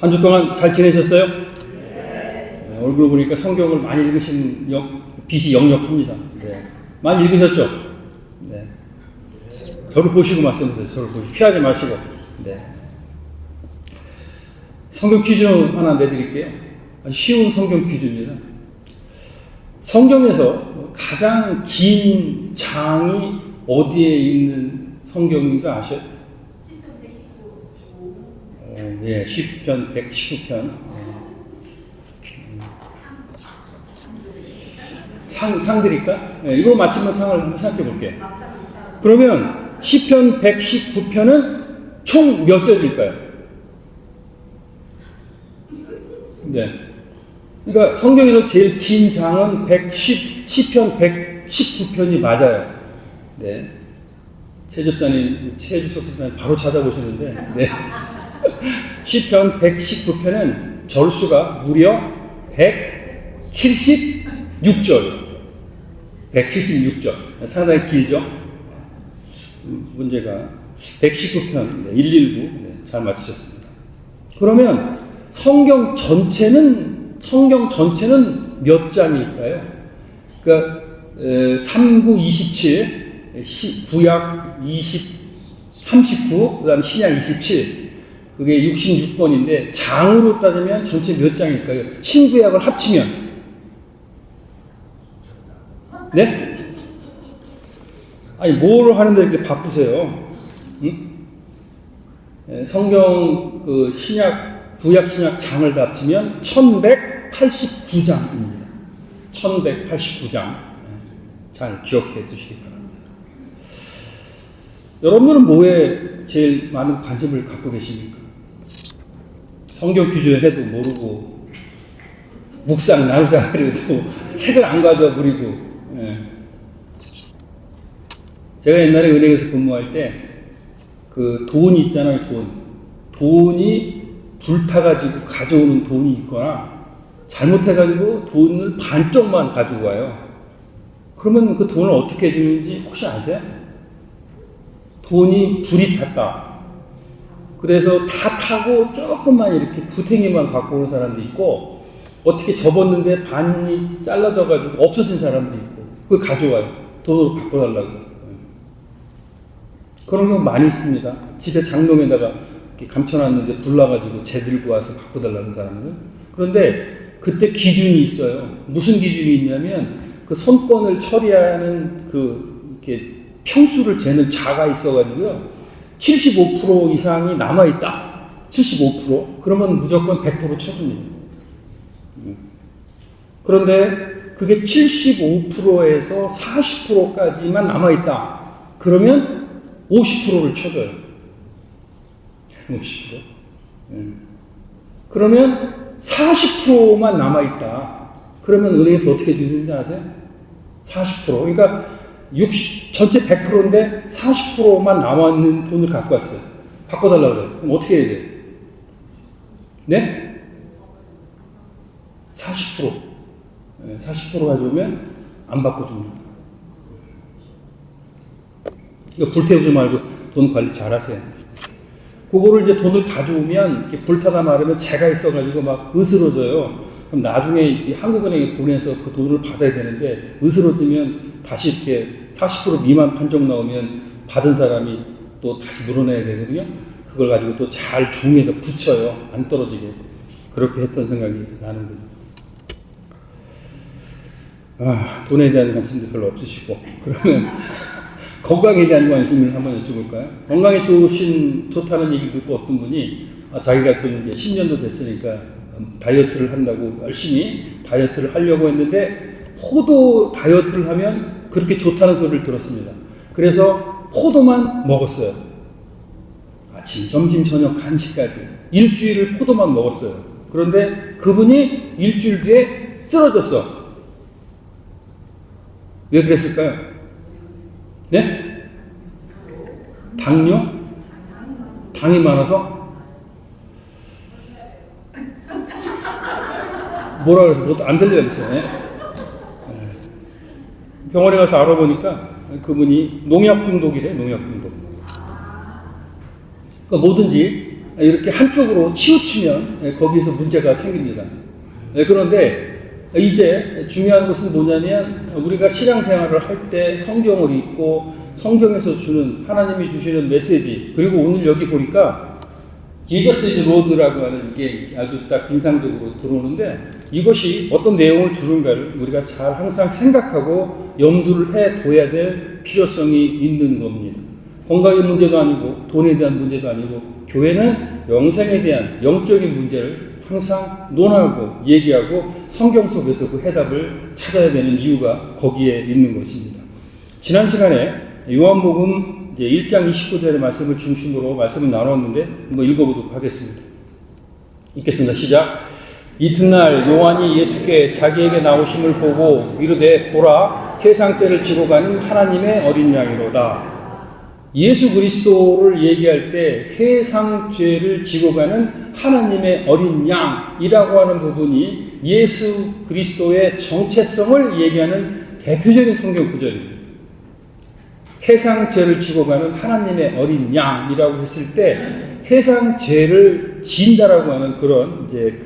한 주 동안 잘 지내셨어요? 네, 얼굴 보니까 성경을 많이 읽으신 빛이 역력합니다. 네. 많이 읽으셨죠? 네. 저를 보시고 말씀하세요. 저를 보시고 피하지 마시고. 네. 성경 퀴즈 하나 내드릴게요. 아주 쉬운 성경 퀴즈입니다. 성경에서 가장 긴 장이 어디에 있는 성경인지 아셔요? 예, 시편 119편. 상 드릴까? 예, 이거 맞히면 상을 한번 생각해 볼게요. 그러면 시편 119편은 총 몇 절일까요? 네. 그러니까 성경에서 제일 긴 장은 시편 119편이 맞아요. 네. 최 집사님, 최주석 집사님 바로 찾아보시는데, 네. 시편 119편은 절수가 무려 176절. 176절. 상당히 길죠? 문제가 119편, 119. 네, 잘 맞추셨습니다. 그러면 성경 전체는 몇 장일까요? 그러니까 39, 27, 구약 39, 그 다음에 신약 27. 그게 66번인데 장으로 따지면 전체 몇 장일까요? 신구약을 합치면. 네? 아니 뭘 하는데 이렇게 바쁘세요? 응? 성경 그 구약 신약 장을 다 합치면 1189장입니다. 1189장. 잘 기억해 두시기 바랍니다. 여러분들은 뭐에 제일 많은 관심을 갖고 계십니까? 성경 퀴즈 해도 모르고 묵상 나누자 그래도 책을 안 가져와 버리고. 예. 제가 옛날에 은행에서 근무할 때 그 돈이 있잖아요. 돈이 불타가지고 가져오는 돈이 있거나 잘못해가지고 돈을 반쪽만 가지고 와요. 그러면 그 돈을 어떻게 해주는지 혹시 아세요? 돈이 불이 탔다. 그래서 다 타고 조금만 이렇게 구탱이만 갖고 오는 사람도 있고, 어떻게 접었는데 반이 잘라져가지고 없어진 사람도 있고, 그걸 가져와요. 돈으로 바꿔달라고. 그런 경우 많이 있습니다. 집에 장롱에다가 이렇게 감춰놨는데 불나가지고 재 들고 와서 바꿔달라는 사람들. 그런데 그때 기준이 있어요. 무슨 기준이 있냐면 그 손권을 처리하는 이렇게 평수를 재는 자가 있어가지고요. 75% 이상이 남아있다. 75%. 그러면 무조건 100% 쳐줍니다. 그런데 그게 75%에서 40%까지만 남아있다. 그러면 50%를 쳐줘요. 50%. 그러면 40%만 남아있다. 그러면 은행에서 어떻게 주는지 아세요? 40%. 그러니까 전체 100%인데 40%만 남아있는 돈을 갖고 왔어요. 바꿔달라고 그래요. 그럼 어떻게 해야 돼요? 네? 40%. 40% 가져오면 안 바꿔줍니다. 그러니까 불태우지 말고 돈 관리 잘 하세요. 그거를 이제 돈을 가져오면 이렇게 불타다 마르면 재가 있어가지고 막 으스러져요. 그럼 나중에 한국은행에 보내서 그 돈을 받아야 되는데 으스러지면 다시 이렇게 40% 미만 판정 나오면 받은 사람이 또 다시 물어내야 되거든요. 그걸 가지고 또 잘 종이에다 붙여요. 안 떨어지게. 그렇게 했던 생각이 나는 거죠. 돈에 대한 관심도 별로 없으시고. 그러면 건강에 대한 관심을 한번 여쭤볼까요? 건강에 좋다는 얘기 듣고 어떤 분이 자기가 좀 이제 10년도 됐으니까 다이어트를 한다고 열심히 다이어트를 하려고 했는데 포도 다이어트를 하면 그렇게 좋다는 소리를 들었습니다. 그래서 포도만 먹었어요. 아침, 점심, 저녁, 간식까지 일주일을 포도만 먹었어요. 그런데 그분이 일주일 뒤에 쓰러졌어. 왜 그랬을까요? 네? 당뇨? 당이 많아서? 뭐라 그래서 뭐 안 들려야겠어요. 네? 병원에 가서 알아보니까 그분이 농약 중독이래요. 농약 중독. 그러니까 뭐든지 이렇게 한쪽으로 치우치면 거기에서 문제가 생깁니다. 그런데 이제 중요한 것은 뭐냐면 우리가 신앙생활을 할 때 성경을 읽고 성경에서 주는 하나님이 주시는 메시지, 그리고 오늘 여기 보니까 Jesus is Lord라고 하는 게 아주 딱 인상적으로 들어오는데, 이것이 어떤 내용을 주는가를 우리가 잘 항상 생각하고 염두를 해둬야 될 필요성이 있는 겁니다. 건강의 문제도 아니고 돈에 대한 문제도 아니고 교회는 영생에 대한 영적인 문제를 항상 논하고 얘기하고 성경 속에서 그 해답을 찾아야 되는 이유가 거기에 있는 것입니다. 지난 시간에 요한복음 이제 1장 29절의 말씀을 중심으로 말씀을 나눴는데 한번 읽어보도록 하겠습니다. 읽겠습니다. 시작. 이튿날 요한이 예수께 자기에게 나오심을 보고 이르되 보라, 세상 죄를 지고 가는 하나님의 어린 양이로다. 예수 그리스도를 얘기할 때 세상 죄를 지고 가는 하나님의 어린 양이라고 하는 부분이 예수 그리스도의 정체성을 얘기하는 대표적인 성경 구절입니다. 세상 죄를 지고 가는 하나님의 어린 양이라고 했을 때 세상 죄를 진다라고 하는 그런 이제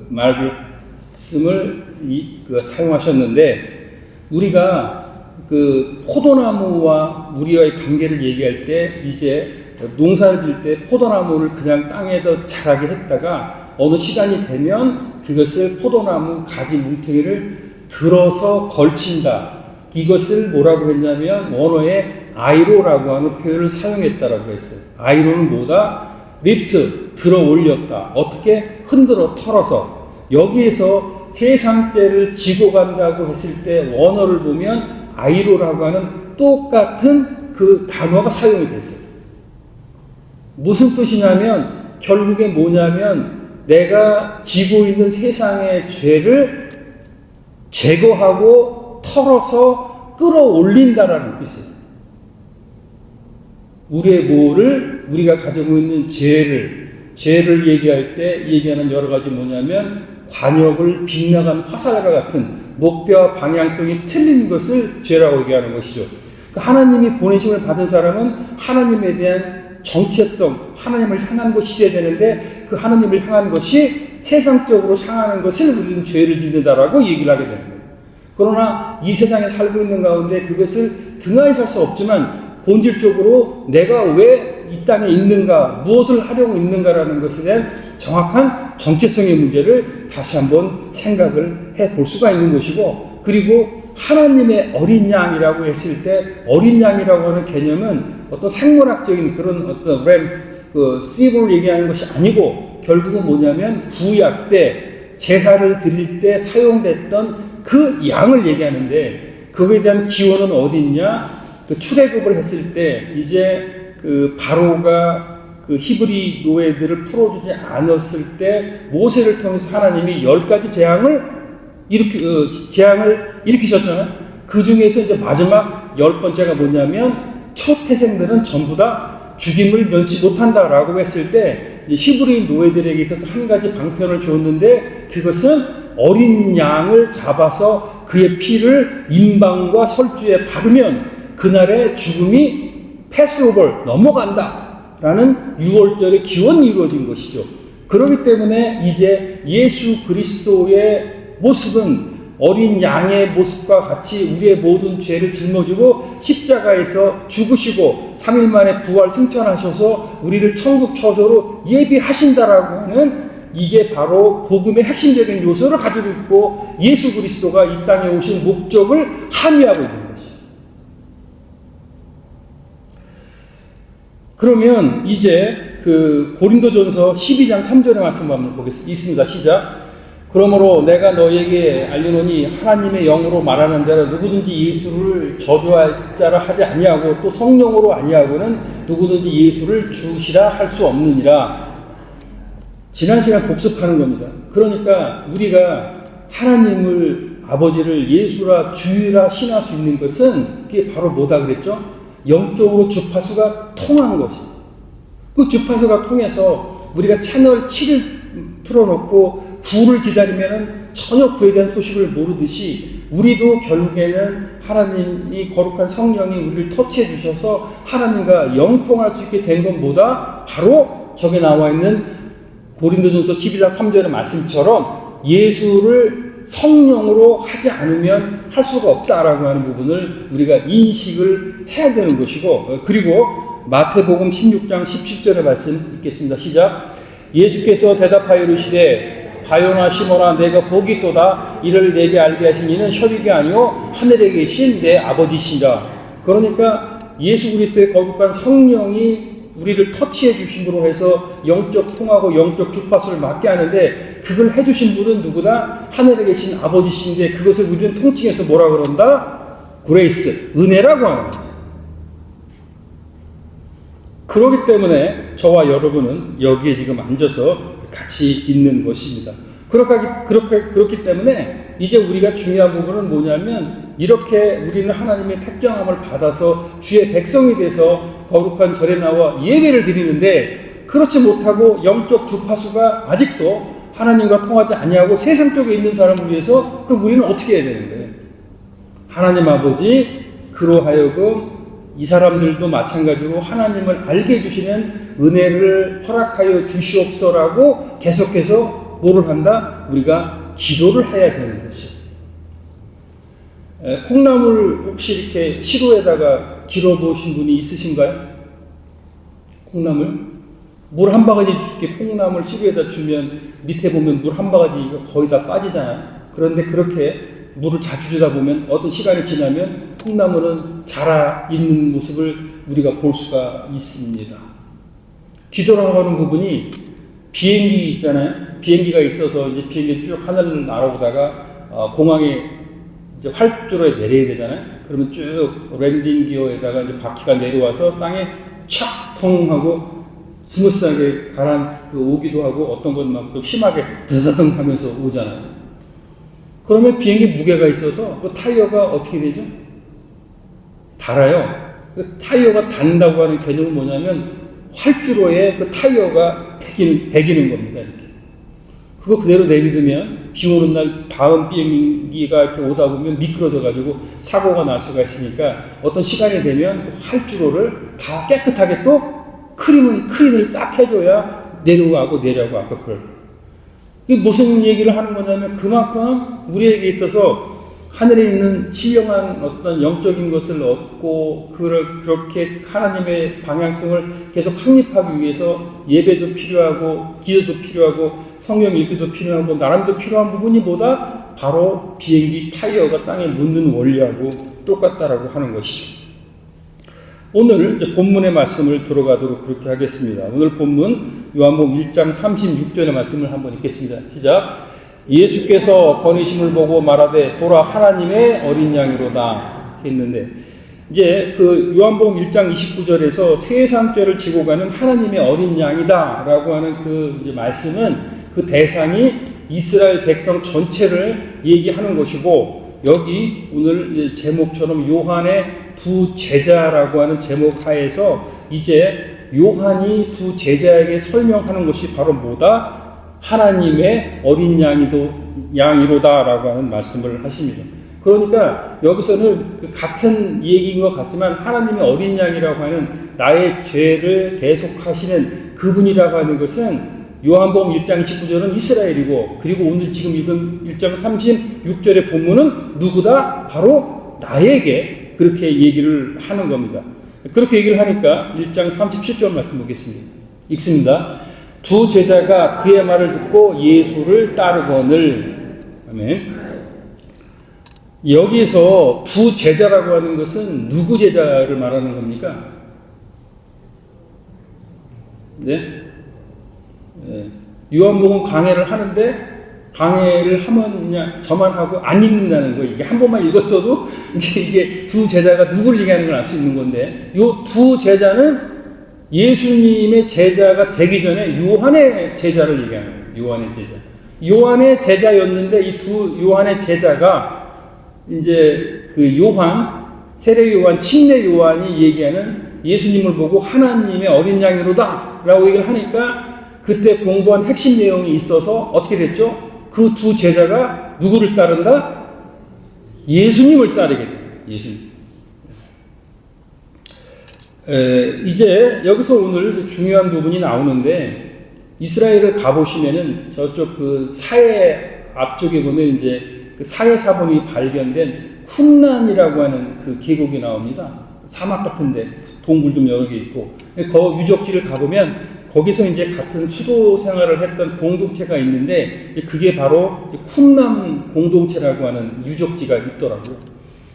말씀을 사용하셨는데, 우리가 그 포도나무와 우리와의 관계를 얘기할 때 이제 농사를 질 때 포도나무를 그냥 땅에다 자라게 했다가 어느 시간이 되면 그것을 포도나무 가지 뭉탱이를 들어서 걸친다. 이것을 뭐라고 했냐면 원어에 아이로라고 하는 표현을 사용했다라고 했어요. 아이로는 뭐다? 리프트, 들어 올렸다. 어떻게? 흔들어 털어서. 여기에서 세상죄를 지고 간다고 했을 때 원어를 보면 아이로라고 하는 똑같은 그 단어가 사용이 됐어요. 무슨 뜻이냐면 결국에 뭐냐면 내가 지고 있는 세상의 죄를 제거하고 털어서 끌어올린다라는 뜻이에요. 우리의 뭐를, 우리가 가지고 있는 죄를 얘기할 때 얘기하는 여러 가지 뭐냐면 관역을 빗나간 화살과 같은 목표와 방향성이 틀린 것을 죄라고 얘기하는 것이죠. 하나님이 보내심을 받은 사람은 하나님에 대한 정체성, 하나님을 향한 것이 있어야 되는데 그 하나님을 향한 것이 세상적으로 향하는 것을 우리는 죄를 짓는다라고 얘기를 하게 되는 거예요. 그러나 이 세상에 살고 있는 가운데 그것을 등한히 살 수 없지만 본질적으로 내가 왜 이 땅에 있는가, 무엇을 하려고 있는가라는 것에 대한 정확한 정체성의 문제를 다시 한번 생각을 해볼 수가 있는 것이고, 그리고 하나님의 어린 양이라고 했을 때 어린 양이라고 하는 개념은 어떤 생물학적인 그런 어떤 씨브를 얘기하는 것이 아니고 결국은 뭐냐면 구약 때 제사를 드릴 때 사용됐던 그 양을 얘기하는데, 그거에 대한 기원은 어디 있냐? 그 출애굽을 했을 때 이제 그 바로가 그 히브리 노예들을 풀어주지 않았을 때 모세를 통해서 하나님이 10가지 재앙을 일으키셨잖아요. 그 중에서 이제 마지막 10번째가 뭐냐면 초태생들은 전부 다 죽임을 면치 못한다라고 했을 때 히브리 노예들에게 있어서 한 가지 방편을 줬는데, 그것은 어린 양을 잡아서 그의 피를 임방과 설주에 바르면 그날의 죽음이 패스오버 넘어간다라는 6월절의 기원이 이루어진 것이죠. 그렇기 때문에 이제 예수 그리스도의 모습은 어린 양의 모습과 같이 우리의 모든 죄를 짊어지고 십자가에서 죽으시고 3일 만에 부활 승천하셔서 우리를 천국 처소로 예비하신다라고 하는, 이게 바로 복음의 핵심적인 요소를 가지고 있고 예수 그리스도가 이 땅에 오신 목적을 함의하고 있는 것이죠. 그러면 이제 그 고린도전서 12장 3절의 말씀 한번 보겠습니다. 있습니다. 시작. 그러므로 내가 너에게 알리노니 하나님의 영으로 말하는 자는 누구든지 예수를 저주할 자라 하지 아니하고 또 성령으로 아니하고는 누구든지 예수를 주시라 할 수 없느니라. 지난 시간 복습하는 겁니다. 그러니까 우리가 하나님을, 아버지를 예수라 주라 신할 수 있는 것은 그게 바로 뭐다 그랬죠? 영적으로 주파수가 통한 것이. 그 주파수가 통해서 우리가 채널 7을 틀어놓고 9를 기다리면 전혀 그에 대한 소식을 모르듯이 우리도 결국에는 하나님이 거룩한 성령이 우리를 터치해 주셔서 하나님과 영통할 수 있게 된 건 뭐다? 바로 저게 나와 있는 고린도전서 12장 3절의 말씀처럼 예수를 성령으로 하지 않으면 할 수가 없다라고 하는 부분을 우리가 인식을 해야 되는 것이고, 그리고 마태복음 16장 17절의 말씀 읽겠습니다. 시작. 예수께서 대답하여 이르시되 바요나 시모나 내가 복이 있도다. 이를 내게 알게 하신 이는 혈육이 아니요 하늘에 계신 내 아버지시라. 그러니까 예수 그리스도의 거룩한 성령이 우리를 터치해 주심으로 해서 영적 통하고 영적 주파수를 맞게 하는데, 그걸 해주신 분은 누구다? 하늘에 계신 아버지신데, 그것을 우리는 통칭해서 뭐라 그런다? 그레이스, 은혜라고 하는 거죠. 그렇기 때문에 저와 여러분은 여기에 지금 앉아서 같이 있는 것입니다. 그렇기 때문에 이제 우리가 중요한 부분은 뭐냐면, 이렇게 우리는 하나님의 택정함을 받아서 주의 백성이 돼서 거룩한 절에 나와 예배를 드리는데, 그렇지 못하고 영적 주파수가 아직도 하나님과 통하지 아니하고 세상 쪽에 있는 사람을 위해서 그럼 우리는 어떻게 해야 되는 거예요? 하나님 아버지 그로 하여금 이 사람들도 마찬가지로 하나님을 알게 해주시는 은혜를 허락하여 주시옵소라고 계속해서 뭐를 한다? 우리가 기도를 해야 되는 것이에요. 콩나물 혹시 이렇게 시루에다가 길어보신 분이 있으신가요? 콩나물? 물 한 바가지 줄게 콩나물 시루에다 주면 밑에 보면 물 한 바가지가 거의 다 빠지잖아요. 그런데 그렇게 물을 자주 주다 보면 어떤 시간이 지나면 콩나물은 자라 있는 모습을 우리가 볼 수가 있습니다. 기도라고 하는 부분이 비행기 있잖아요. 비행기가 있어서 이제 비행기 쭉 하늘을 날아오다가 공항에 이제 활주로에 내려야 되잖아요. 그러면 쭉 랜딩 기어에다가 이제 바퀴가 내려와서 땅에 착통 하고 스무스하게 오기도 하고, 어떤 건 막 또 심하게 드드등 하면서 오잖아요. 그러면 비행기 무게가 있어서 그 타이어가 어떻게 되죠? 달아요. 그 타이어가 단다고 하는 개념은 뭐냐면 활주로에 그 타이어가 배기는 겁니다. 이렇게. 그거 그대로 내비두면 비 오는 날 다음 비행기가 이렇게 오다 보면 미끄러져가지고 사고가 날 수가 있으니까 어떤 시간이 되면 그 활주로를 다 깨끗하게 또 크린을 싹 해줘야 내려가고 아까 그걸. 이게 무슨 얘기를 하는 거냐면, 그만큼 우리에게 있어서 하늘에 있는 신령한 어떤 영적인 것을 얻고 그렇게 하나님의 방향성을 계속 확립하기 위해서 예배도 필요하고 기도도 필요하고 성경 읽기도 필요하고 나름도 필요한 부분이 뭐다? 바로 비행기 타이어가 땅에 묻는 원리하고 똑같다라고 하는 것이죠. 오늘 이제 본문의 말씀을 들어가도록 그렇게 하겠습니다. 오늘 본문 요한복음 1장 36절의 말씀을 한번 읽겠습니다. 시작. 예수께서 거니심을 보고 말하되 보라 하나님의 어린 양이로다 했는데, 이제 그 요한복음 1장 29절에서 세상 죄를 지고 가는 하나님의 어린 양이다라고 하는 그 이제 말씀은 그 대상이 이스라엘 백성 전체를 얘기하는 것이고, 여기 오늘 제목처럼 요한의 두 제자라고 하는 제목 하에서 이제 요한이 두 제자에게 설명하는 것이 바로 뭐다? 하나님의 어린 양이로다라고 하는 말씀을 하십니다. 그러니까 여기서는 그 같은 얘기인 것 같지만 하나님의 어린 양이라고 하는 나의 죄를 대속하시는 그분이라고 하는 것은 요한복음 1장 29절은 이스라엘이고, 그리고 오늘 지금 읽은 1장 36절의 본문은 누구다? 바로 나에게 그렇게 얘기를 하는 겁니다. 그렇게 얘기를 하니까 1장 37절 말씀 보겠습니다. 읽습니다. 두 제자가 그의 말을 듣고 예수를 따르거늘. 아멘. 여기서 두 제자라고 하는 것은 누구 제자를 말하는 겁니까? 네? 요한복음 강해를 하는데, 강해를 하면 그냥 저만 하고 안 읽는다는 거예요. 이게 한 번만 읽었어도 이제 이게 두 제자가 누구를 얘기하는 걸 알 수 있는 건데, 요 두 제자는 예수님의 제자가 되기 전에 요한의 제자를 얘기하는 거예요. 요한의 제자. 요한의 제자였는데 이 두 요한의 제자가 이제 그 요한, 세례 요한, 침례 요한이 얘기하는 예수님을 보고 하나님의 어린 양이로다 라고 얘기를 하니까, 그때 공부한 핵심 내용이 있어서 어떻게 됐죠? 그 두 제자가 누구를 따른다? 예수님을 따르게 돼요. 예수님. 이제 여기서 오늘 중요한 부분이 나오는데, 이스라엘을 가보시면은 저쪽 그 사해 앞쪽에 보면 이제 그 사해 사본이 발견된 쿰란이라고 하는 그 계곡이 나옵니다. 사막 같은데 동굴 좀 여러 개 있고, 그 유적지를 가보면 거기서 이제 같은 수도 생활을 했던 공동체가 있는데, 그게 바로 쿰란 공동체라고 하는 유적지가 있더라고요.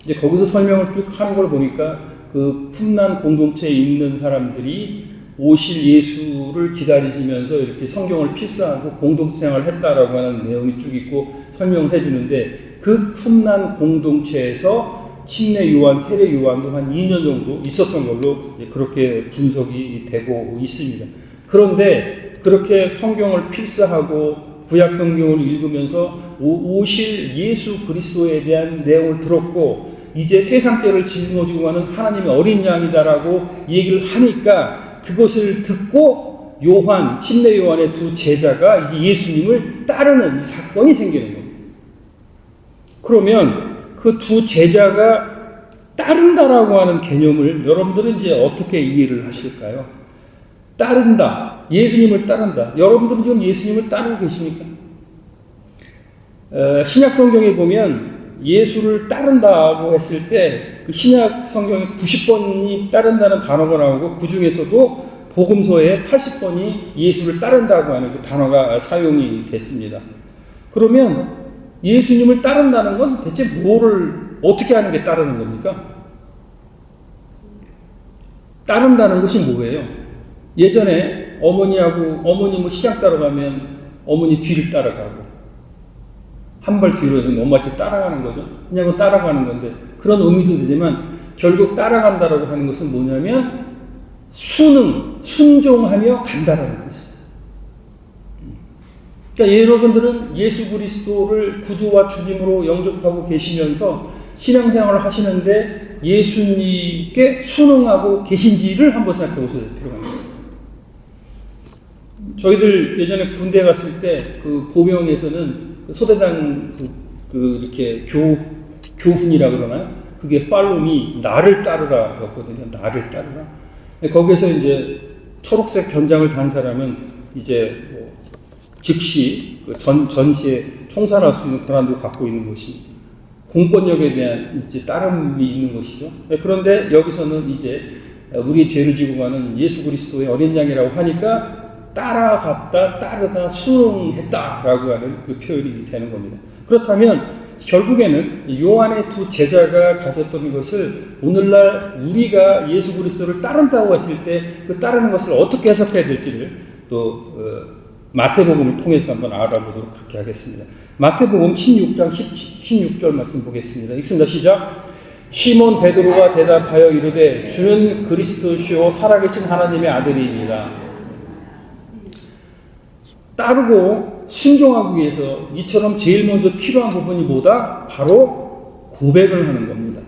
이제 거기서 설명을 쭉 하는 걸 보니까 그 쿰란 공동체에 있는 사람들이 오실 예수를 기다리시면서 이렇게 성경을 필사하고 공동체 생활을 했다라고 하는 내용이 쭉 있고 설명을 해주는데, 그 쿰란 공동체에서 침례 요한, 세례 요한도 한 2년 정도 있었던 걸로 그렇게 분석이 되고 있습니다. 그런데 그렇게 성경을 필사하고 구약 성경을 읽으면서 오실 예수 그리스도에 대한 내용을 들었고, 이제 세상 때를 짊어지고 가는 하나님의 어린 양이다라고 얘기를 하니까, 그것을 듣고 요한, 침례 요한의 두 제자가 이제 예수님을 따르는 이 사건이 생기는 겁니다. 그러면 그 두 제자가 따른다라고 하는 개념을 여러분들은 이제 어떻게 이해를 하실까요? 따른다, 예수님을 따른다. 여러분들은 지금 예수님을 따르고 계십니까? 신약 성경에 보면 예수를 따른다고 했을 때 그 신약 성경에 90번이 따른다는 단어가 나오고, 그 중에서도 복음서에 80번이 예수를 따른다고 하는 그 단어가 사용이 됐습니다. 그러면 예수님을 따른다는 건 대체 뭐를 어떻게 하는 게 따르는 겁니까? 따른다는 것이 뭐예요? 예전에 어머니 뭐 시장 따라가면 어머니 뒤를 따라가고, 한 발 뒤로 해서 엄마 뒤 따라가는 거죠. 그냥 따라가는 건데, 그런 의미도 되지만 결국 따라간다라고 하는 것은 뭐냐면 순종하며 간다라는 뜻이에요. 그러니까 여러분들은 예수 그리스도를 구주와 주님으로 영접하고 계시면서 신앙생활을 하시는데 예수님께 순응하고 계신지를 한번 생각해 보셔야 될 필요가 있습니다. 저희들 예전에 군대 갔을 때 그 보병에서는 소대장 이렇게 교훈이라 그러나요? 그게 follow me, 나를 따르라 였거든요. 나를 따르라. 거기서 이제 초록색 견장을 단 사람은 이제 뭐 즉시 전시에 총살할 수 있는 권한도 갖고 있는 것이 공권력에 대한 이제 따름이 있는 것이죠. 그런데 여기서는 이제 우리의 죄를 지고 가는 예수 그리스도의 어린 양이라고 하니까 따라갔다, 따르다, 순응했다라고 하는 그 표현이 되는 겁니다. 그렇다면 결국에는 요한의 두 제자가 가졌던 것을 오늘날 우리가 예수 그리스도를 따른다고 했을 때 그 따르는 것을 어떻게 해석해야 될지를 또 마태복음을 통해서 한번 알아보도록 그렇게 하겠습니다. 마태복음 16장 16절 말씀 보겠습니다. 읽습니다. 시작. 시몬 베드로가 대답하여 이르되 주는 그리스도시요 살아계신 하나님의 아들이입니다. 따르고 순종하기 위해서 이처럼 제일 먼저 필요한 부분이 뭐다? 바로 고백을 하는 겁니다.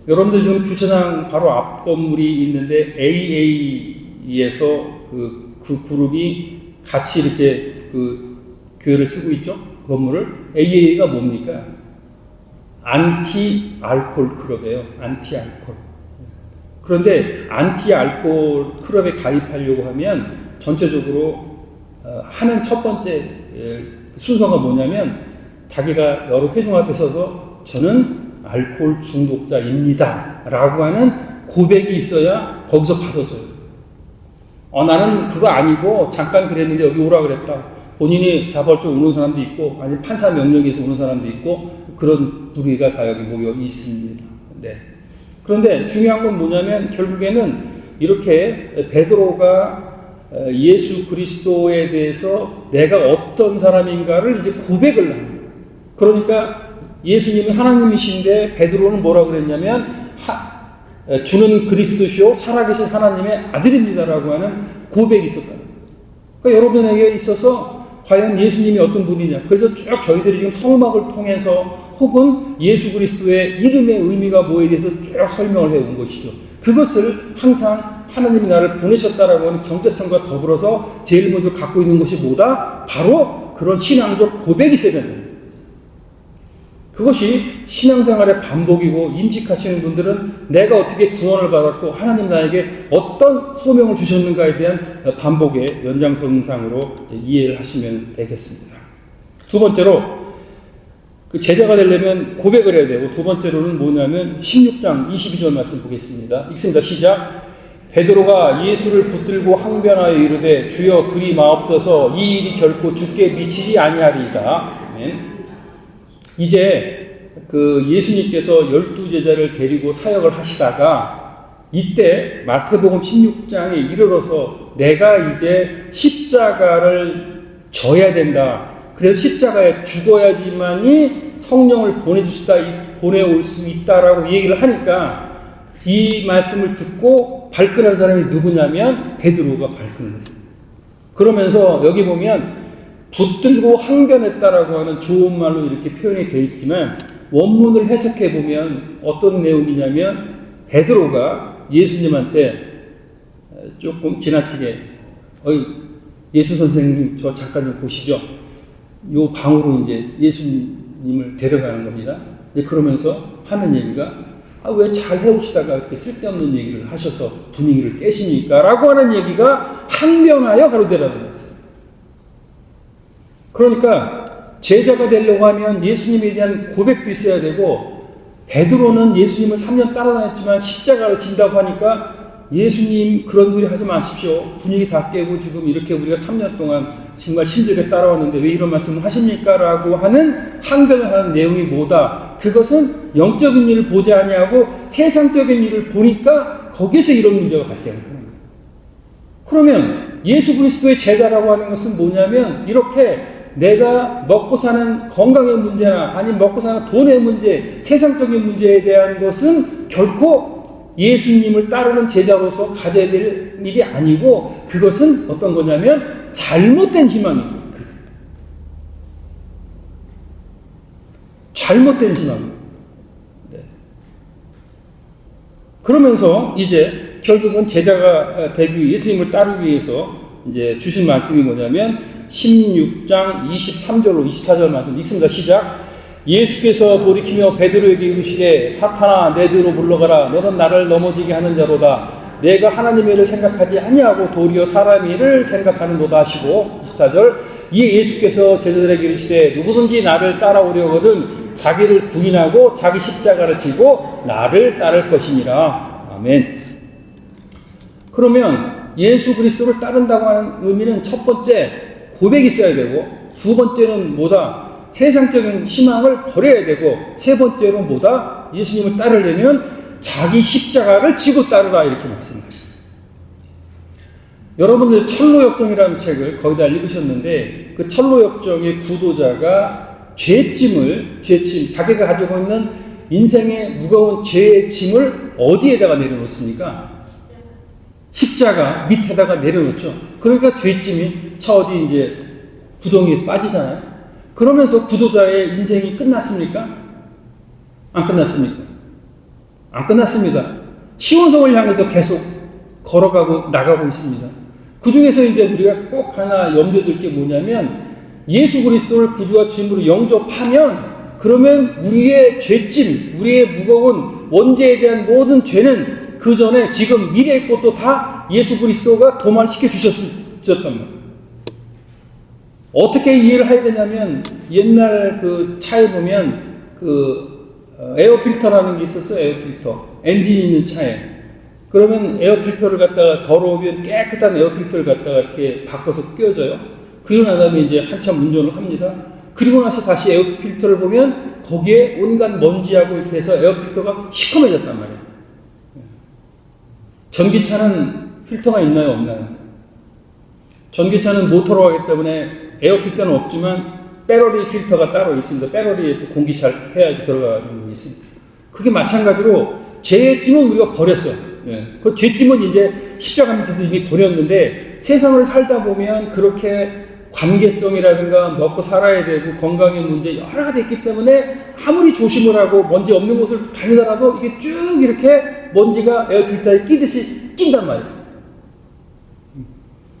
여러분들 지금 주차장 바로 앞 건물이 있는데 AA에서 그 그룹이 같이 이렇게 그 교회를 쓰고 있죠. 그 건물을. AA가 뭡니까? 안티 알코올 클럽이에요. 안티 알코올. 그런데 안티 알코올 클럽에 가입하려고 하면 전체적으로 하는 첫 번째 순서가 뭐냐면 자기가 여러 회중 앞에 서서 저는 알코올 중독자입니다 라고 하는 고백이 있어야 거기서 받아줘요. 나는 그거 아니고 잠깐 그랬는데 여기 오라 그랬다. 본인이 자발적으로 오는 사람도 있고 아니면 판사 명령에서 오는 사람도 있고 그런 부류가 다 여기 모여 있습니다. 네. 그런데 중요한 건 뭐냐면 결국에는 이렇게 베드로가 예수 그리스도에 대해서 내가 어떤 사람인가를 이제 고백을 하는 거예요. 그러니까 예수님은 하나님이신데 베드로는 뭐라 그랬냐면 주는 그리스도시요 살아계신 하나님의 아들입니다라고 하는 고백이 있었다는 거예요. 그러니까 여러분에게 있어서 과연 예수님이 어떤 분이냐. 그래서 쭉 저희들이 지금 성막을 통해서 혹은 예수 그리스도의 이름의 의미가 뭐에 대해서 쭉 설명을 해온 것이죠. 그것을 항상 하나님이 나를 보내셨다라고 하는 정체성과 더불어서 제일 먼저 갖고 있는 것이 뭐다? 바로 그런 신앙적 고백이 있어야 된다. 그것이 신앙생활의 반복이고 임직하시는 분들은 내가 어떻게 구원을 받았고 하나님 나에게 어떤 소명을 주셨는가에 대한 반복의 연장선상으로 이해를 하시면 되겠습니다. 두 번째로 그 제자가 되려면 고백을 해야 되고, 두 번째로는 뭐냐면 16장 22절 말씀 보겠습니다. 읽습니다. 시작. 베드로가 예수를 붙들고 항변하여 이르되 주여 그리 마옵소서, 이 일이 결코 주께 미치지 아니하리이다. 아멘. 이제 그 예수님께서 12제자를 데리고 사역을 하시다가 이때 마태복음 16장에 이르러서 내가 이제 십자가를 져야 된다. 그래서 십자가에 죽어야지만이 성령을 보내올 수 있다라고 얘기를 하니까 이 말씀을 듣고 발끈한 사람이 누구냐면 베드로가 발끈했습니다. 그러면서 여기 보면 붙들고 항변했다라고 하는 좋은 말로 이렇게 표현이 되어 있지만 원문을 해석해 보면 어떤 내용이냐면 베드로가 예수님한테 조금 지나치게 예수 선생님 저 잠깐 좀 보시죠. 요 방으로 이제 예수님을 데려가는 겁니다. 그러면서 하는 얘기가 왜 잘 해오시다가 이렇게 쓸데없는 얘기를 하셔서 분위기를 깨십니까? 라고 하는 얘기가 항변하여 가로되라는 거였어요. 그러니까 제자가 되려고 하면 예수님에 대한 고백도 있어야 되고, 베드로는 예수님을 3년 따라다녔지만 십자가를 진다고 하니까 예수님 그런 소리 하지 마십시오. 분위기 다 깨고 지금 이렇게 우리가 3년 동안 정말 힘들게 따라왔는데 왜 이런 말씀을 하십니까? 라고 하는 항변을 하는 내용이 뭐다? 그것은 영적인 일을 보지 아니하고 세상적인 일을 보니까 거기서 이런 문제가 발생하는 거예요. 그러면 예수 그리스도의 제자라고 하는 것은 뭐냐면 이렇게 내가 먹고 사는 건강의 문제나 아니면 먹고 사는 돈의 문제, 세상적인 문제에 대한 것은 결코 예수님을 따르는 제자로서 가져야 될 일이 아니고 그것은 어떤 거냐면 잘못된 희망입니다. 잘못된 희망입니다. 네. 그러면서 이제 결국은 제자가 되기 위해 예수님을 따르기 위해서 이제 주신 말씀이 뭐냐면 16장 23절로 24절 말씀 읽습니다. 시작. 예수께서 돌이키며 베드로에게 이르시되 사탄아 내 뒤로 물러가라. 너는 나를 넘어지게 하는 자로다. 내가 하나님의 일을 생각하지 아니하고 도리어 사람의 일을 생각하는도다 하시고 24절. 이에 예수께서 제자들에게 이르시되 누구든지 나를 따라오려거든 자기를 부인하고 자기 십자가를 지고 나를 따를 것이니라. 아멘. 그러면 예수 그리스도를 따른다고 하는 의미는 첫 번째 고백이 있어야 되고, 두 번째는 뭐다? 세상적인 희망을 버려야 되고, 세 번째로 뭐다? 예수님을 따르려면 자기 십자가를 지고 따르라 이렇게 말씀하십니다. 여러분들 철로역정이라는 책을 거의 다 읽으셨는데 그 철로역정의 구도자가 죄짐, 자기가 가지고 있는 인생의 무거운 죄의 짐을 어디에다가 내려놓습니까? 십자가 밑에다가 내려놓죠. 그러니까 죄짐이 차 어디 이제 구덩이에 빠지잖아요. 그러면서 구도자의 인생이 끝났습니까? 안 끝났습니까? 안 끝났습니다. 시온성을 향해서 계속 걸어가고 나가고 있습니다. 그 중에서 이제 우리가 꼭 하나 염두에 둘 게 뭐냐면 예수 그리스도를 구주와 주님으로 영접하면 그러면 우리의 죄짐, 우리의 무거운 원죄에 대한 모든 죄는 그 전에 지금 미래의 것도 다 예수 그리스도가 도말시켜 주셨단 말이에요. 어떻게 이해를 해야 되냐면 옛날 그 차에 보면 그 에어필터라는 게 있었어요. 에어필터. 엔진 있는 차에. 그러면 에어필터를 갖다가 더러우면 깨끗한 에어필터를 갖다가 이렇게 바꿔서 끼워줘요. 그러고 난 다음에 이제 한참 운전을 합니다. 그리고 나서 다시 에어필터를 보면 거기에 온갖 먼지하고 이렇게 해서 에어필터가 시커매졌단 말이에요. 전기차는 필터가 있나요? 없나요? 전기차는 모터로 하기 때문에 에어필터는 없지만 배터리 필터가 따로 있습니다. 배터리에 또 공기 잘 해야지 들어가는 게 있습니다. 그게 마찬가지로 죄짐은 우리가 버렸어요. 그 죄짐은 이제 십자가 밑에서 이미 버렸는데 세상을 살다 보면 그렇게 관계성이라든가 먹고 살아야 되고 건강의 문제 여러 가지 있기 때문에 아무리 조심을 하고 먼지 없는 곳을 다니더라도 이게 쭉 이렇게 먼지가 에어필터에 끼듯이 낀단 말이에요.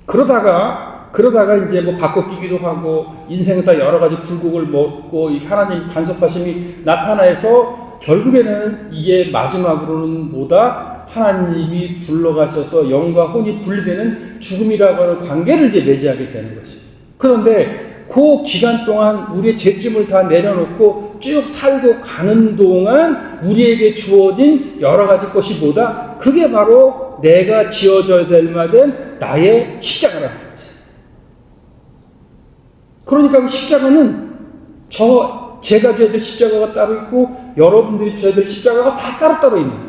그러다가 그러다가 이제 뭐 바꿔끼기도 하고 인생사 여러 가지 굴곡을 먹고 이 하나님 간섭하심이 나타나서 결국에는 이게 마지막으로는 뭐다? 하나님이 불러가셔서 영과 혼이 분리되는 죽음이라고 하는 관계를 이제 맺이하게 되는 것이죠. 그런데 그 기간 동안 우리의 죄짐을 다 내려놓고 쭉 살고 가는 동안 우리에게 주어진 여러 가지 것이 뭐다? 그게 바로 내가 지어져야 될 만한 나의 십자가라는 거지. 그러니까 그 십자가는 제가 져야 될 십자가가 따로 있고 여러분들이 져야 될 십자가가 다 따로따로 있는 거예요.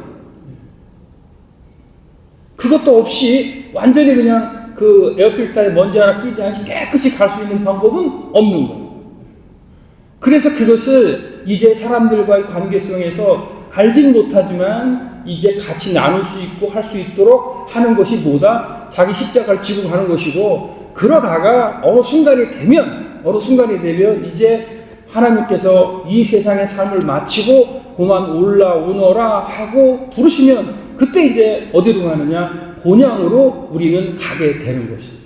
그것도 없이 완전히 그냥 그 에어필터에 먼지 하나 끼지 않이 깨끗이 갈 수 있는 방법은 없는 거예요. 그래서 그것을 이제 사람들과의 관계성에서 알진 못하지만 이제 같이 나눌 수 있고 할 수 있도록 하는 것이 뭐다? 자기 십자가를 지고 가는 것이고, 그러다가 어느 순간이 되면 이제 하나님께서 이 세상의 삶을 마치고 그만 올라오너라 하고 부르시면 그때 이제 어디로 가느냐? 본향으로 우리는 가게 되는 것입니다.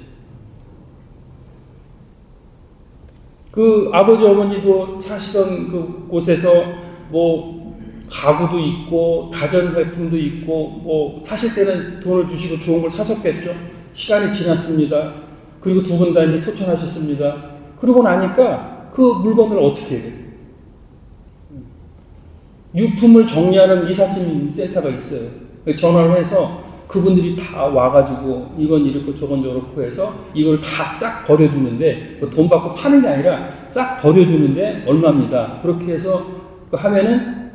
그 아버지 어머니도 사시던 그 곳에서 뭐 가구도 있고 가전제품도 있고 뭐 사실 때는 돈을 주시고 좋은 걸 사셨겠죠. 시간이 지났습니다. 그리고 두 분 다 이제 소천하셨습니다. 그러고 나니까 그 물건을 어떻게 해요? 유품을 정리하는 이삿짐 센터가 있어요. 전화를 해서 그분들이 다 와가지고 이건 이렇고 저건 저렇고 해서 이걸 다 싹 버려주는데, 돈 받고 파는 게 아니라 싹 버려주는데 얼마입니다. 그렇게 해서 하면은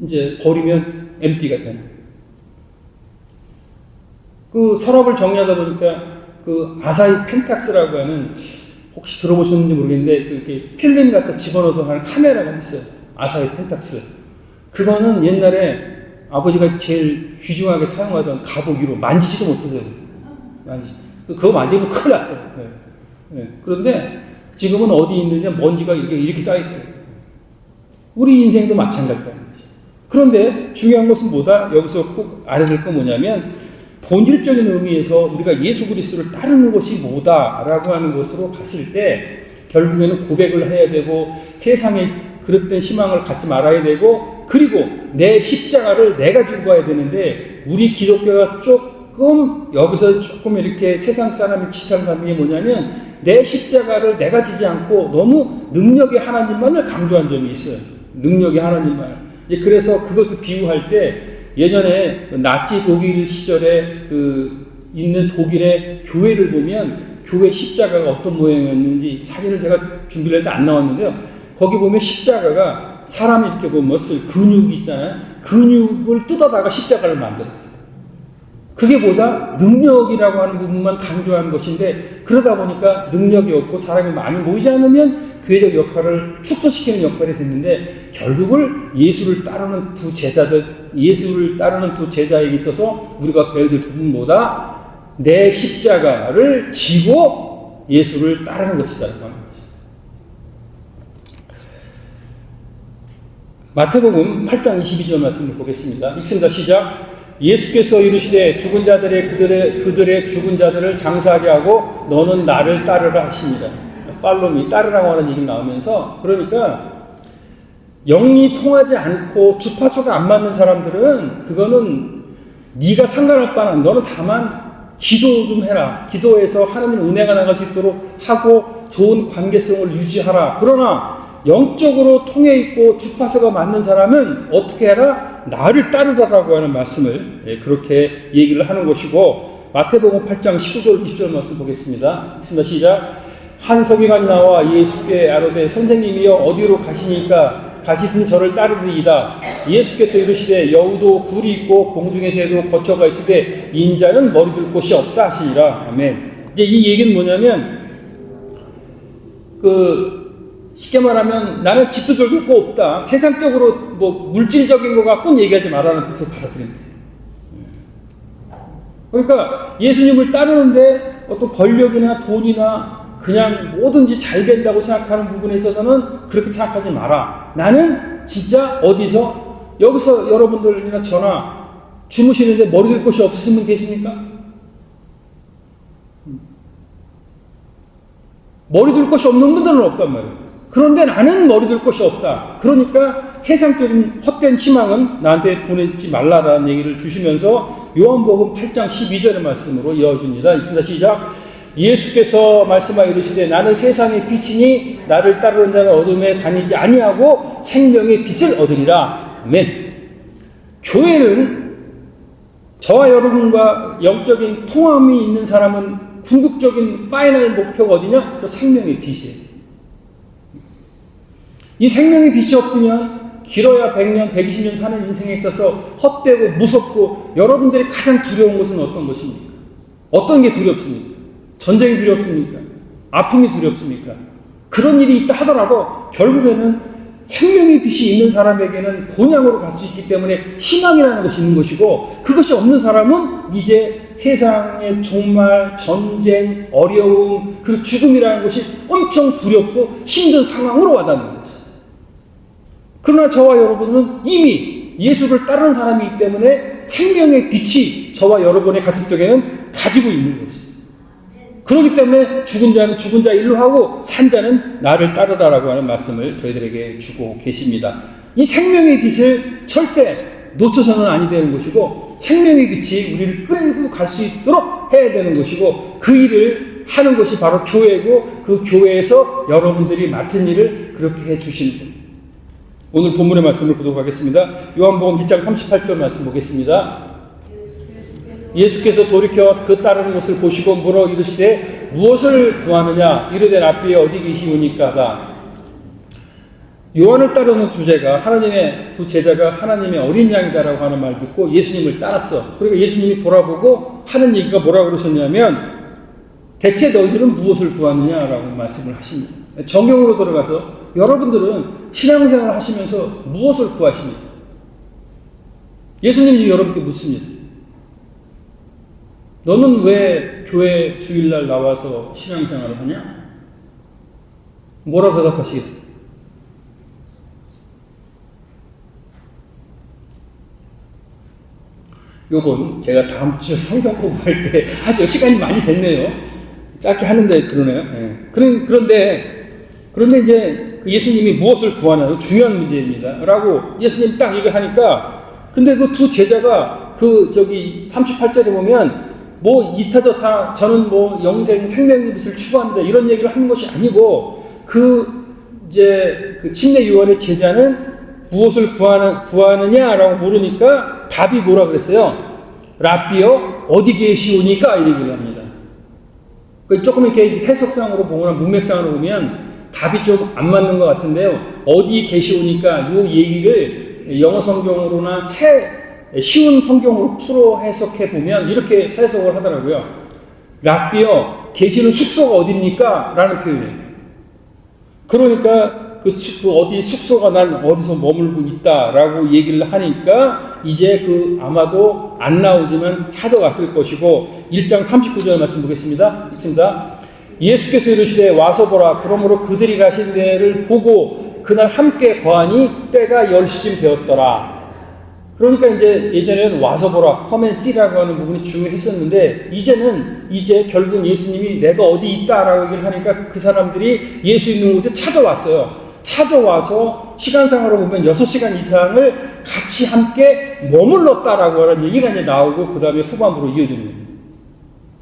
이제 버리면 엠티가 되는. 그 서랍을 정리하다 보니까 그 아사히 펜탁스라고 하는, 혹시 들어보셨는지 모르겠는데 이렇게 필름 갖다 집어넣어서 하는 카메라가 있어요. 아사히 펜탁스. 그거는 옛날에 아버지가 제일 귀중하게 사용하던 갑옷 위로 만지지도 못해서 그거 만지면 큰일 났어요. 네. 네. 그런데 지금은 어디 있느냐, 먼지가 이렇게 쌓여있더라고요. 우리 인생도 마찬가지라는 거죠. 그런데 중요한 것은 뭐다? 여기서 꼭 알아야 될 건 뭐냐면, 본질적인 의미에서 우리가 예수 그리스도를 따르는 것이 뭐다라고 하는 것으로 갔을 때 결국에는 고백을 해야 되고, 세상에 그릇된 희망을 갖지 말아야 되고, 그리고 내 십자가를 내가 지고 가야 되는데, 우리 기독교가 여기서 조금 이렇게 세상 사람이 지탄하는 게 뭐냐면, 내 십자가를 내가 지지 않고 너무 능력의 하나님만을 강조한 점이 있어요. 능력의 하나님만. 그래서 그것을 비유할 때, 예전에 나치 독일 시절에 있는 독일의 교회를 보면 교회 십자가가 어떤 모양이었는지 사진을 제가 준비를 했는데 안 나왔는데요. 거기 보면 십자가가 사람이 이렇게 보면 머슬, 근육이 있잖아요. 근육을 뜯어다가 십자가를 만들었어요. 그게 보다 능력이라고 하는 부분만 강조하는 것인데, 그러다 보니까 능력이 없고 사람이 많이 모이지 않으면 교회적 역할을 축소시키는 역할이 됐는데, 결국을 예수를 따르는 두 제자에게 있어서 우리가 배워야 될 부분보다 내 십자가를 지고 예수를 따르는 것이다라고 하는 거죠. 마태복음 8장 22절 말씀을 보겠습니다. 읽습니다. 시작. 예수께서 이르시되 죽은 자들의 그들의 죽은 자들을 장사하게 하고 너는 나를 따르라 하십니다. 팔로미, 따르라고 하는 얘기 나오면서, 그러니까 영이 통하지 않고 주파수가 안 맞는 사람들은 그거는 네가 상관할 바는, 너는 다만 기도 좀 해라. 기도해서 하나님 은혜가 나갈 수 있도록 하고 좋은 관계성을 유지하라. 그러나 영적으로 통해 있고 주파수가 맞는 사람은 어떻게 해라? 나를 따르라라고 하는 말씀을 그렇게 얘기를 하는 것이고, 마태복음 8장 19절 20절 말씀 보겠습니다. 읽습니다. 시작. 한 서기관이 나와 예수께 아뢰되 선생님이여 어디로 가시니까? 가시든 저를 따르리이다. 예수께서 이르시되 여우도 굴이 있고 공중에서도 거처가 있으되 인자는 머리 둘 곳이 없다 하시니라. 아멘. 이제 이 얘기는 뭐냐면, 쉽게 말하면 나는 집도 절도 거 없다. 세상적으로 뭐 물질적인 거 갖고는 얘기하지 말라는 뜻을 받아들인다. 그러니까 예수님을 따르는데 어떤 권력이나 돈이나 그냥 뭐든지 잘 된다고 생각하는 부분에 있어서는 그렇게 생각하지 마라. 나는 진짜 여기서 여러분들이나 저나 주무시는데 머리 들 곳이 없으시면 계십니까? 머리 둘 곳이 없는 분들은 없단 말이에요. 그런데 나는 머리 둘 곳이 없다. 그러니까 세상적인 헛된 희망은 나한테 보내지 말라라는 얘기를 주시면서 요한복음 8장 12절의 말씀으로 이어집니다. 읽습니다. 시작. 예수께서 말씀하여 이르시되 나는 세상의 빛이니 나를 따르는 자는 어둠에 다니지 아니하고 생명의 빛을 얻으리라. 아멘. 교회는 저와 여러분과 영적인 통함이 있는 사람은 궁극적인 파이널 목표가 어디냐? 저 생명의 빛이에요. 이 생명의 빛이 없으면 길어야 100년, 120년 사는 인생에 있어서 헛되고 무섭고 여러분들이 가장 두려운 것은 어떤 것입니까? 어떤 게 두렵습니까? 전쟁이 두렵습니까? 아픔이 두렵습니까? 그런 일이 있다 하더라도 결국에는 생명의 빛이 있는 사람에게는 본향으로 갈 수 있기 때문에 희망이라는 것이 있는 것이고 그것이 없는 사람은 이제 세상의 종말, 전쟁, 어려움, 그리고 죽음이라는 것이 엄청 두렵고 힘든 상황으로 와닿는 것이죠. 그러나 저와 여러분은 이미 예수를 따르는 사람이기 때문에 생명의 빛이 저와 여러분의 가슴속에는 가지고 있는 것이죠. 그렇기 때문에 죽은 자는 죽은 자 일로 하고 산 자는 나를 따르라라고 하는 말씀을 저희들에게 주고 계십니다. 이 생명의 빛을 절대 놓쳐서는 아니 되는 것이고 생명의 빛이 우리를 끌고 갈 수 있도록 해야 되는 것이고 그 일을 하는 것이 바로 교회고 그 교회에서 여러분들이 맡은 일을 그렇게 해 주시는 겁니다. 오늘 본문의 말씀을 보도록 하겠습니다. 요한복음 1장 38절 말씀 보겠습니다. 예수께서 돌이켜 그 따르는 것을 보시고 물어 이르시되 무엇을 구하느냐 이르되 랍비여 어디 계시오니까 하다. 요한을 따르는 하나님의 두 제자가 하나님의 어린 양이다라고 하는 말 듣고 예수님을 따랐어. 그리고 예수님이 돌아보고 하는 얘기가 뭐라고 그러셨냐면 대체 너희들은 무엇을 구하느냐라고 말씀을 하십니다. 정경으로 들어가서 여러분들은 신앙생활을 하시면서 무엇을 구하십니까? 예수님이 지금 여러분께 묻습니다. 너는 왜 교회 주일날 나와서 신앙생활을 하냐? 뭐라 대답하시겠어요? 요건 제가 다음 주 성경 공부할 때 하죠. 시간이 많이 됐네요. 짧게 하는데 그러네요. 네. 그런데 이제 그 예수님이 무엇을 구하냐 중요한 문제입니다. 라고 예수님 딱 얘기하니까 근데 그 두 제자가 38절에 보면 뭐 이타저타 저는 뭐 영생 생명의 빛을 추구합니다 이런 얘기를 하는 것이 아니고 그 침례 요한의 제자는 무엇을 구하느냐라고 물으니까 답이 뭐라 그랬어요? 랍비여 어디 계시오니까 이 얘기를 합니다. 조금 이렇게 해석상으로 보거나 문맥상으로 보면 답이 좀 안 맞는 것 같은데요. 어디 계시오니까 요 얘기를 영어 성경으로나 쉬운 성경으로 풀어 해석해 보면 이렇게 해석을 하더라고요. 랍비여 계시는 숙소가 어디입니까? 라는 표현이에요. 그러니까 그 어디 숙소가 난 어디서 머물고 있다라고 얘기를 하니까 이제 아마도 안 나오지만 찾아왔을 것이고 1장 39절 말씀 보겠습니다. 읽습니다. 예수께서 이르시되 와서 보라. 그러므로 그들이 가신 데를 보고 그날 함께 거하니 때가 10시쯤 되었더라. 그러니까 이제 예전에는 와서 보라, come and see라고 하는 부분이 중요했었는데 이제 결국 예수님이 내가 어디 있다라고 얘기를 하니까 그 사람들이 예수 있는 곳에 찾아와서 시간상으로 보면 6시간 이상을 같이 함께 머물렀다라고 하는 얘기가 이제 나오고 그 다음에 후반부로 이어지는 겁니다.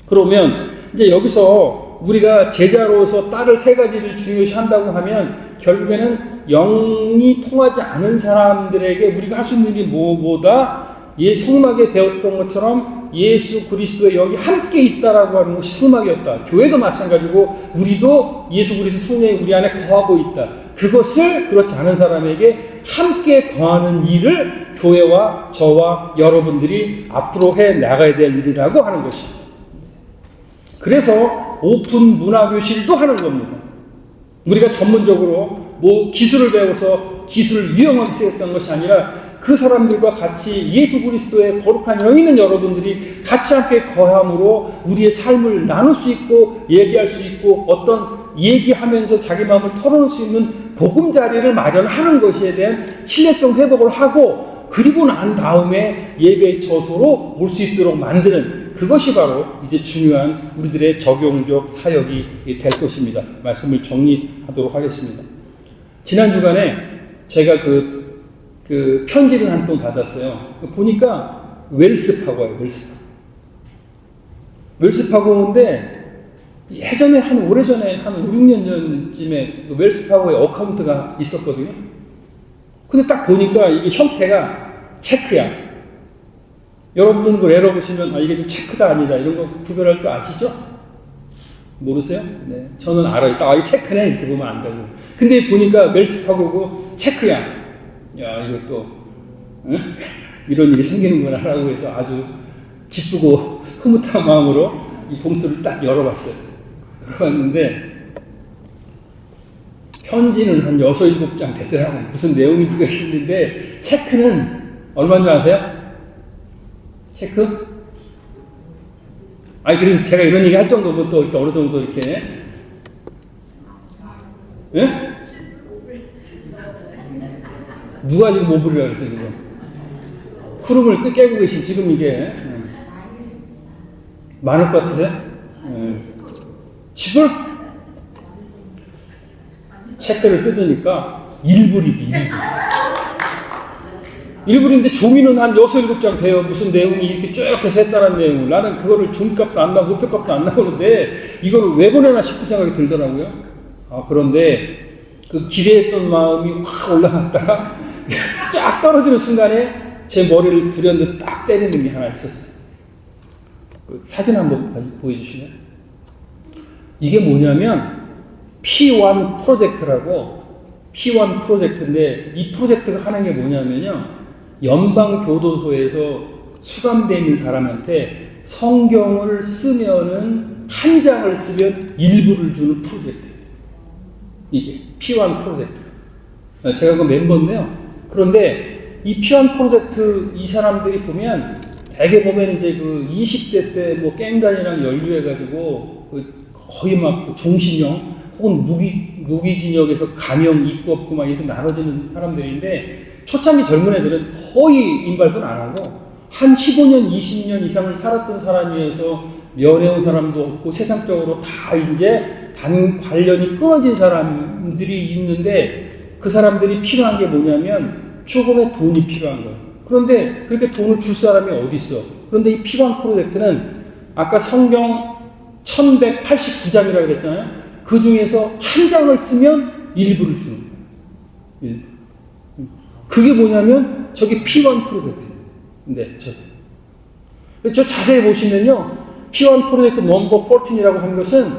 그러면 이제 여기서 우리가 제자로서 따를 3가지를 중요시 한다고 하면 결국에는 영이 통하지 않은 사람들에게 우리가 할 수 있는 일이 뭐보다 성막에 배웠던 것처럼 예수 그리스도의 영이 함께 있다라고 하는 것이 성막이었다. 교회도 마찬가지고 우리도 예수 그리스도 성령이 우리 안에 거하고 있다. 그것을 그렇지 않은 사람에게 함께 거하는 일을 교회와 저와 여러분들이 앞으로 해 나가야 될 일이라고 하는 것입니다. 그래서 오픈 문화교실도 하는 겁니다. 우리가 전문적으로 기술을 배워서 기술을 유용하게 쓰였던 것이 아니라 그 사람들과 같이 예수 그리스도의 거룩한 영 있는 여러분들이 같이 함께 거함으로 우리의 삶을 나눌 수 있고 얘기할 수 있고 어떤 얘기하면서 자기 마음을 털어놓을 수 있는 보금자리를 마련하는 것에 대한 신뢰성 회복을 하고 그리고 난 다음에 예배의 처소로 올 수 있도록 만드는 그것이 바로 이제 중요한 우리들의 적용적 사역이 될 것입니다. 말씀을 정리하도록 하겠습니다. 지난 주간에 제가 그 편지를 한 통 받았어요. 보니까 웰스파고예요. 웰스파고인데 예전에 오래전에 한 5, 6년 전쯤에 웰스파고의 어카운트가 있었거든요. 근데 딱 보니까 이게 형태가 체크야. 여러분들은 그걸 열어보시면 이게 좀 체크다 아니다 이런 거 구별할 줄 아시죠? 모르세요? 네, 저는 알아요. 딱 이 체크네 이렇게 보면 안다고. 근데 보니까 웰스파고고 체크야. 야 이것도 응? 이런 일이 생기는구나라고 해서 아주 기쁘고 흐뭇한 마음으로 이 봉투를 딱 열어봤어요. 열어봤는데 편지는 한 6, 7장 되더라고. 무슨 내용인지 모르겠는데 체크는 얼마인 줄 아세요? 체크? 그래서 제가 이런 얘기 할 정도면 또 이렇게 어느 정도 이렇게 예? 누가 지금 오불이라고 그랬어요, 지금? 흐름을 깨고 계신 지금 이게 많을 것 같으세요? 10불? 체크를 뜯으니까 1불이지, 1불인데 종이는 한 6, 7장 돼요. 무슨 내용이 이렇게 쭉 해서 했다는 내용을. 나는 그거를 종이값도 안 나오고 우표값도 안 나오는데 이걸 왜 보내나 싶은 생각이 들더라고요. 그런데 그 기대했던 마음이 확 올라갔다가 쫙 떨어지는 순간에 제 머리를 부렸는데 딱 때리는 게 하나 있었어요. 그 사진 한번 보여주시면. 이게 뭐냐면 P1 프로젝트라고 P1 프로젝트인데 이 프로젝트가 하는 게 뭐냐면요. 연방교도소에서 수감되어 있는 사람한테 성경을 쓰면은 한 장을 쓰면 일부를 주는 프로젝트. 이게 P1 프로젝트. 제가 그 멤버인데요. 그런데 이 P1 프로젝트 이 사람들이 보면 대개 보면 이제 그 20대 때 뭐 갱단이랑 연루해가지고 거의 막 종신형 혹은 무기징역에서 감형 있고 없고 막 이렇게 나눠지는 사람들인데 초창기 젊은 애들은 거의 인발권 안 하고 한 15년, 20년 이상을 살았던 사람이어서 면회온 사람도 없고 세상적으로 다 이제 관련이 끊어진 사람들이 있는데 그 사람들이 필요한 게 뭐냐면 조금의 돈이 필요한 거예요. 그런데 그렇게 돈을 줄 사람이 어디 있어? 그런데 이 P1 프로젝트는 아까 성경 1189장이라고 그랬잖아요. 그 중에서 한 장을 쓰면 일부를 주는 거예요. 일부. 그게 뭐냐면 저게 P1 프로젝트예요. 네, 저 자세히 보시면요. P1 프로젝트 넘버 14이라고 한 것은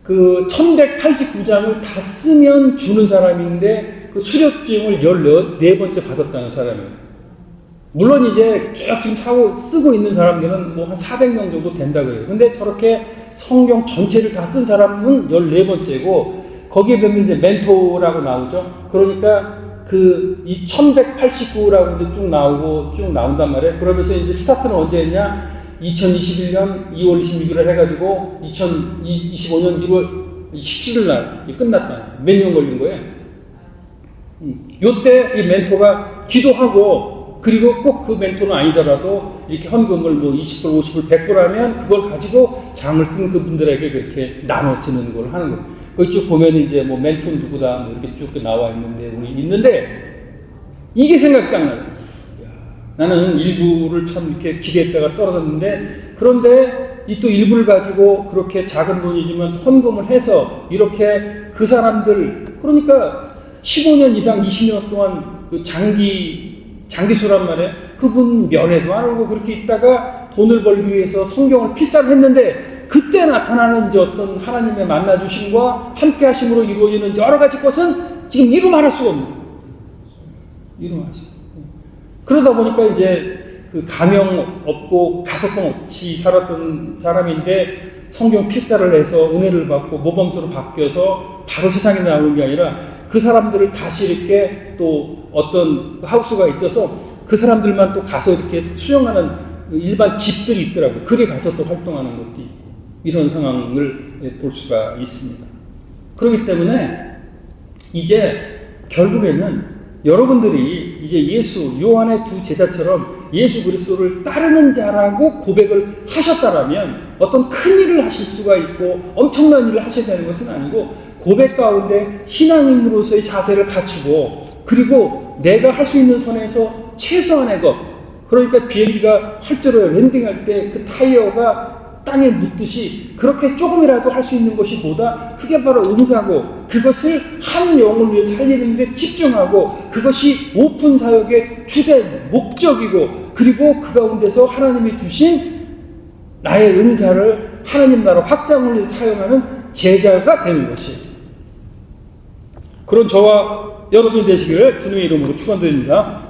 그 1189장을 다 쓰면 주는 사람인데 그 수료증을 14번째 받았다는 사람이에요. 물론 이제 쭉 지금 쓰고 있는 사람들은 뭐 한 400명 정도 된다고 해요. 근데 저렇게 성경 전체를 다 쓴 사람은 14번째고 거기에 보면 이제 멘토라고 나오죠. 그러니까 이 1189라고 쭉 나온단 말이에요. 그러면서 이제 스타트는 언제 했냐? 2021년 2월 26일을 해가지고 2025년 1월 17일 날 끝났다. 몇 년 걸린 거예요? 요때 이 멘토가 기도하고 그리고 꼭 그 멘토는 아니더라도 이렇게 헌금을 뭐 20불, 50불, 100불 하면 그걸 가지고 장을 쓴 그분들에게 그렇게 나눠주는 걸 하는 거예요. 거기 쭉 보면 이제 뭐 멘토 누구다 뭐 이렇게 쭉 나와 있는데 이게 생각이 딱 나요. 나는 일부를 참 이렇게 기대했다가 떨어졌는데 그런데 이 또 일부를 가지고 그렇게 작은 돈이지만 헌금을 해서 이렇게 그 사람들 그러니까 15년 이상 20년 동안 그 장기수란 말이에요. 그분 면회도 안 오고 그렇게 있다가 돈을 벌기 위해서 성경을 필사를 했는데 그때 나타나는 이제 어떤 하나님의 만나주심과 함께 하심으로 이루어지는 여러 가지 것은 지금 이루 말할 수가 없는 거예요. 이루 말할 수 그러다 보니까 이제 그 가명 없고 가석방 없이 살았던 사람인데 성경 필사를 해서 은혜를 받고 모범수로 바뀌어서 바로 세상에 나오는 게 아니라 그 사람들을 다시 이렇게 또 어떤 하우스가 있어서 그 사람들만 또 가서 이렇게 수용하는 일반 집들이 있더라고요. 그래 가서 또 활동하는 것도 있고 이런 상황을 볼 수가 있습니다. 그렇기 때문에 이제 결국에는 여러분들이 이제 요한의 두 제자처럼 예수 그리스도를 따르는 자라고 고백을 하셨다라면 어떤 큰 일을 하실 수가 있고 엄청난 일을 하셔야 되는 것은 아니고 고백 가운데 신앙인으로서의 자세를 갖추고 그리고 내가 할 수 있는 선에서 최소한의 것, 그러니까 비행기가 활주로에 랜딩할 때 그 타이어가 땅에 묻듯이 그렇게 조금이라도 할 수 있는 것이 보다 그게 바로 은사고 그것을 한 영혼을 위해 살리는 데 집중하고 그것이 오픈 사역의 주된 목적이고 그리고 그 가운데서 하나님이 주신 나의 은사를 하나님 나라 확장을 위해서 사용하는 제자가 되는 것이 그런 저와 여러분이 되시기를 주님의 이름으로 축원드립니다.